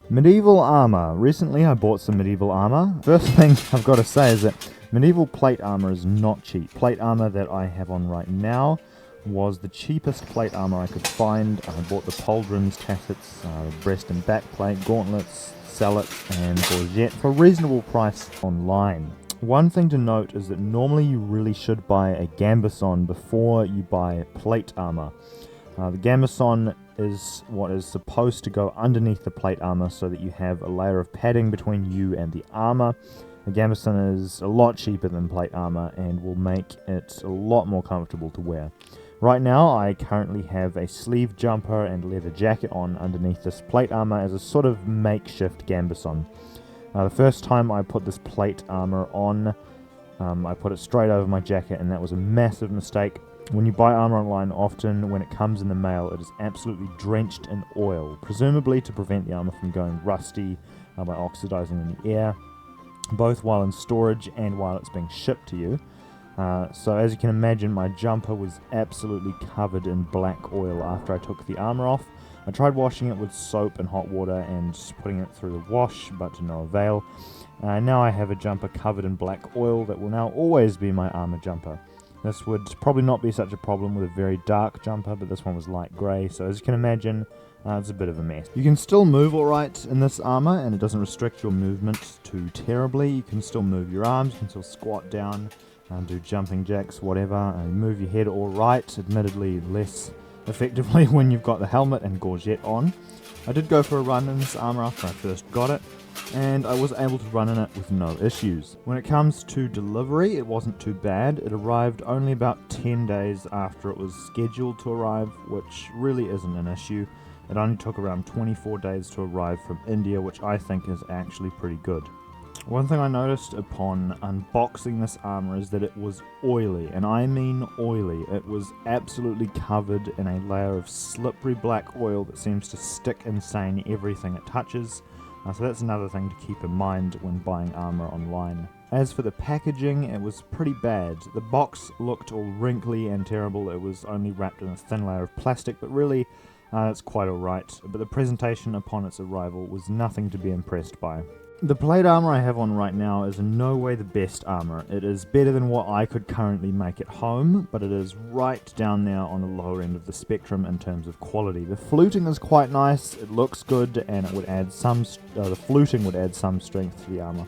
Medieval armor. Recently I bought some medieval armor. First thing I've got to say is that medieval plate armor is not cheap. Plate armor that I have on right now was the cheapest plate armor I could find. I bought the pauldrons, tassets, breast and back plate, gauntlets, sallet and gorget for a reasonable price online. One thing to note is that normally you really should buy a gambeson before you buy plate armor. The gambeson is what is supposed to go underneath the plate armor so that you have a layer of padding between you and the armor. The gambeson is a lot cheaper than plate armor and will make it a lot more comfortable to wear. Right now I currently have a sleeve jumper and leather jacket on underneath this plate armor as a sort of makeshift gambeson. The first time I put this plate armor on, I put it straight over my jacket, and that was a massive mistake. When you buy armor online, often when it comes in the mail, it is absolutely drenched in oil, presumably to prevent the armor from going rusty by oxidizing in the air, both while in storage and while it's being shipped to you. So as you can imagine, my jumper was absolutely covered in black oil after I took the armor off. I tried washing it with soap and hot water and putting it through the wash, but to no avail. Now I have a jumper covered in black oil that will now always be my armor jumper. This would probably not be such a problem with a very dark jumper, but this one was light grey, so as you can imagine, it's a bit of a mess. You can still move alright in this armor, and it doesn't restrict your movement too terribly. You can still move your arms, you can still squat down, do jumping jacks, whatever, move your head alright, admittedly less effectively when you've got the helmet and gorget on. I did go for a run in this armor after I first got it, and I was able to run in it with no issues. When it comes to delivery, it wasn't too bad. It arrived only about 10 days after it was scheduled to arrive, which really isn't an issue. It only took around 24 days to arrive from India, which I think is actually pretty good. One thing I noticed upon unboxing this armor is that it was oily, and I mean oily. It was absolutely covered in a layer of slippery black oil that seems to stick and stain everything it touches. So that's another thing to keep in mind when buying armor online. As for the packaging, it was pretty bad. The box looked all wrinkly and terrible. It was only wrapped in a thin layer of plastic, but really, it's quite alright. But the presentation upon its arrival was nothing to be impressed by. The plate armor I have on right now is in no way the best armor. It is better than what I could currently make at home, but it is right down there on the lower end of the spectrum in terms of quality. The fluting is quite nice, it looks good, and it would add the fluting would add some strength to the armor.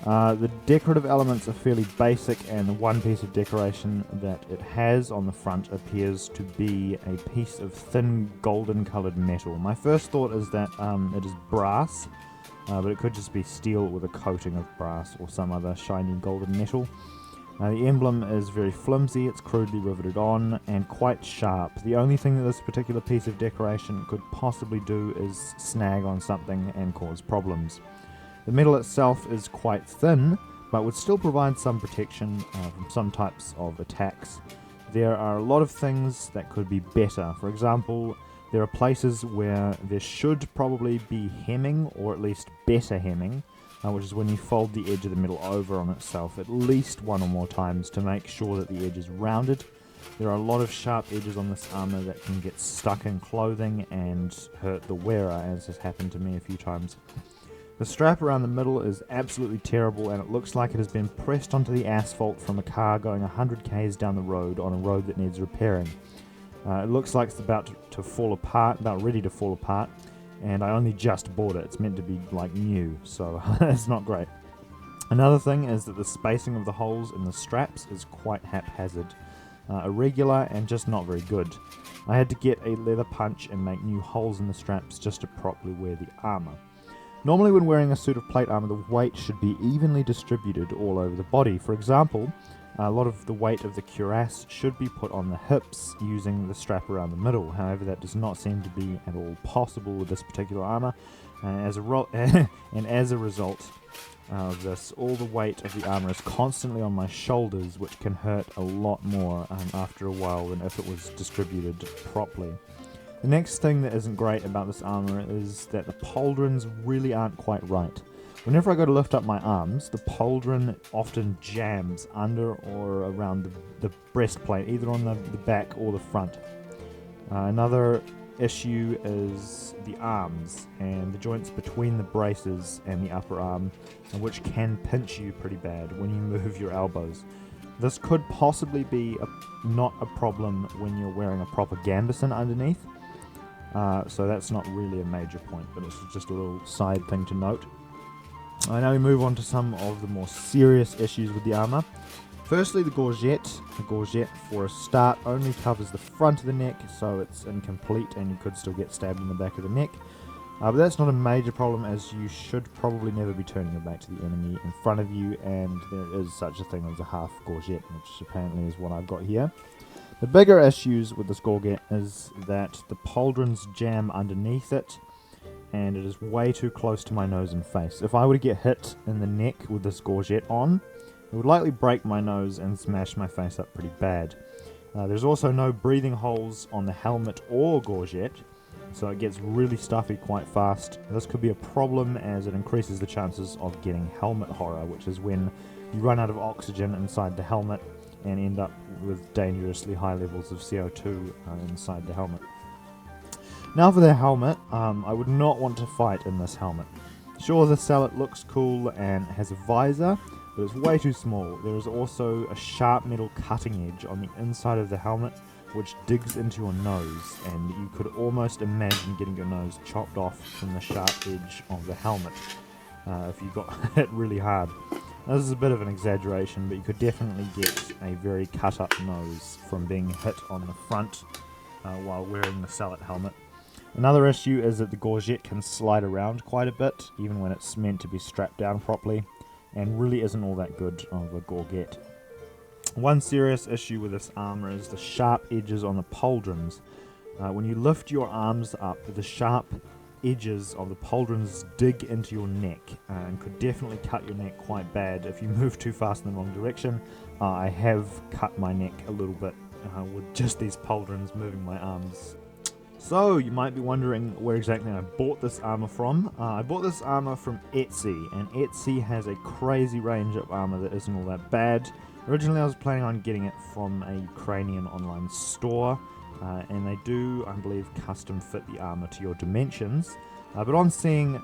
The decorative elements are fairly basic, and the one piece of decoration that it has on the front appears to be a piece of thin golden coloured metal. My first thought is that it is brass, but it could just be steel with a coating of brass or some other shiny golden metal. The emblem is very flimsy, it's crudely riveted on, and quite sharp. The only thing that this particular piece of decoration could possibly do is snag on something and cause problems. The metal itself is quite thin, but would still provide some protection from some types of attacks. There are a lot of things that could be better. For example, there are places where there should probably be hemming, or at least better hemming, which is when you fold the edge of the metal over on itself at least one or more times to make sure that the edge is rounded. There are a lot of sharp edges on this armor that can get stuck in clothing and hurt the wearer, as has happened to me a few times. The strap around the middle is absolutely terrible, and it looks like it has been pressed onto the asphalt from a car going 100 k's down the road on a road that needs repairing. It looks like it's about to fall apart, about ready to fall apart, and I only just bought it. It's meant to be like new, so it's not great. Another thing is that the spacing of the holes in the straps is quite haphazard, irregular and just not very good. I had to get a leather punch and make new holes in the straps just to properly wear the armor. Normally when wearing a suit of plate armor, the weight should be evenly distributed all over the body. For example, a lot of the weight of the cuirass should be put on the hips using the strap around the middle. However, that does not seem to be at all possible with this particular armor. As a result of this, all the weight of the armor is constantly on my shoulders, which can hurt a lot more after a while than if it was distributed properly. The next thing that isn't great about this armor is that the pauldrons really aren't quite right. Whenever I go to lift up my arms, the pauldron often jams under or around the breastplate, either on the back or the front. Another issue is the arms and the joints between the braces and the upper arm, which can pinch you pretty bad when you move your elbows. This could possibly be not a problem when you're wearing a proper gambeson underneath, so that's not really a major point, but it's just a little side thing to note. Now we move on to some of the more serious issues with the armor. Firstly, the gorget. The gorget, for a start, only covers the front of the neck, so it's incomplete and you could still get stabbed in the back of the neck. But that's not a major problem, as you should probably never be turning your back to the enemy in front of you, and there is such a thing as a half gorget, which apparently is what I've got here. The bigger issues with this gorget is that the pauldrons jam underneath it, and it is way too close to my nose and face. If I were to get hit in the neck with this gorget on, it would likely break my nose and smash my face up pretty bad. There's also no breathing holes on the helmet or gorget, so it gets really stuffy quite fast. This could be a problem as it increases the chances of getting helmet horror, which is when you run out of oxygen inside the helmet and end up with dangerously high levels of CO2 inside the helmet. Now for the helmet, I would not want to fight in this helmet. Sure, the sallet looks cool and has a visor, but it's way too small. There is also a sharp metal cutting edge on the inside of the helmet which digs into your nose, and you could almost imagine getting your nose chopped off from the sharp edge of the helmet if you got hit really hard. Now, this is a bit of an exaggeration, but you could definitely get a very cut up nose from being hit on the front while wearing the sallet helmet. Another issue is that the gorget can slide around quite a bit, even when it's meant to be strapped down properly, and really isn't all that good of a gorget. One serious issue with this armor is the sharp edges on the pauldrons. When you lift your arms up, the sharp edges of the pauldrons dig into your neck and could definitely cut your neck quite bad if you move too fast in the wrong direction. I have cut my neck a little bit with just these pauldrons moving my arms. So, you might be wondering where exactly I bought this armor from. I bought this armor from Etsy, and Etsy has a crazy range of armor that isn't all that bad. Originally I was planning on getting it from a Ukrainian online store, and they do, I believe, custom fit the armor to your dimensions. But upon seeing the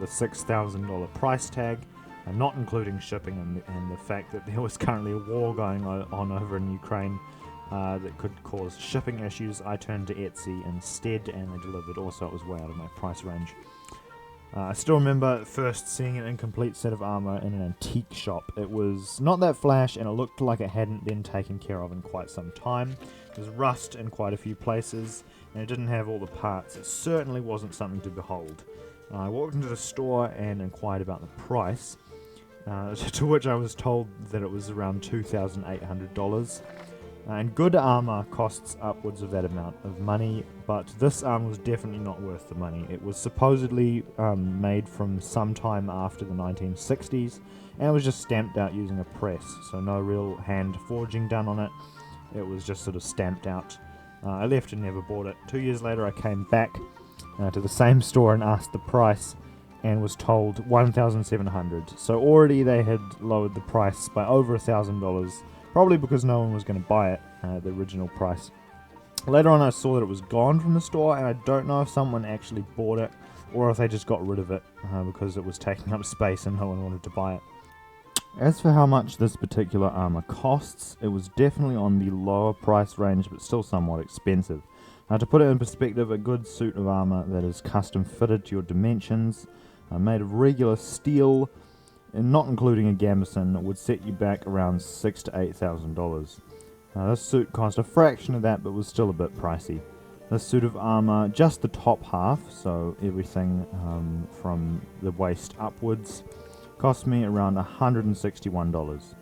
$6,000 price tag, not including shipping and the fact that there was currently a war going on over in Ukraine, that could cause shipping issues, I turned to Etsy instead, and they delivered. Also, it was way out of my price range. I still remember first seeing an incomplete set of armor in an antique shop. It was not that flash, and it looked like it hadn't been taken care of in quite some time. There was rust in quite a few places, and it didn't have all the parts. It certainly wasn't something to behold. I walked into the store and inquired about the price, to which I was told that it was around $2,800. And good armor costs upwards of that amount of money, but this armor was definitely not worth the money. It was supposedly made from sometime after the 1960s, and it was just stamped out using a press, so no real hand forging done on it. It was just sort of stamped out. I left and never bought it. 2 years later I came back to the same store and asked the price, and was told $1,700. So already they had lowered the price by over $1,000. Probably because no one was going to buy it, the original price. Later on I saw that it was gone from the store, and I don't know if someone actually bought it or if they just got rid of it because it was taking up space and no one wanted to buy it. As for how much this particular armor costs, it was definitely on the lower price range, but still somewhat expensive. Now, to put it in perspective, a good suit of armor that is custom fitted to your dimensions, made of regular steel, and not including a gambeson, would set you back around $6,000 to $8,000. This suit cost a fraction of that, but was still a bit pricey. This suit of armor, just the top half, so everything from the waist upwards, cost me around $161.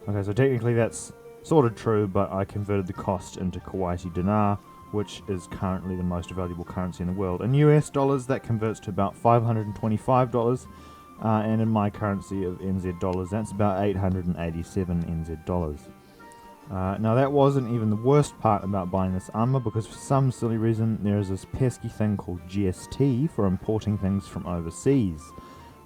Okay, so technically that's sort of true, but I converted the cost into Kuwaiti dinar, which is currently the most valuable currency in the world. In US dollars, that converts to about $525. And in my currency of NZ dollars, that's about 887 NZ dollars. Now that wasn't even the worst part about buying this armor, because for some silly reason there is this pesky thing called GST for importing things from overseas.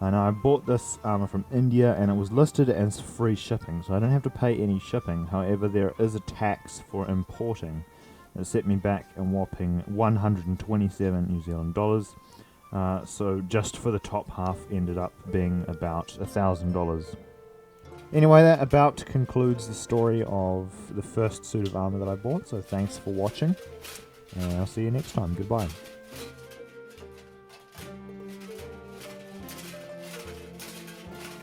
Now I bought this armor from India, and it was listed as free shipping, so I don't have to pay any shipping. However, there is a tax for importing. It set me back a whopping 127 New Zealand dollars. So just for the top half ended up being about $1,000. Anyway, that about concludes the story of the first suit of armour that I bought, so thanks for watching, and I'll see you next time. Goodbye.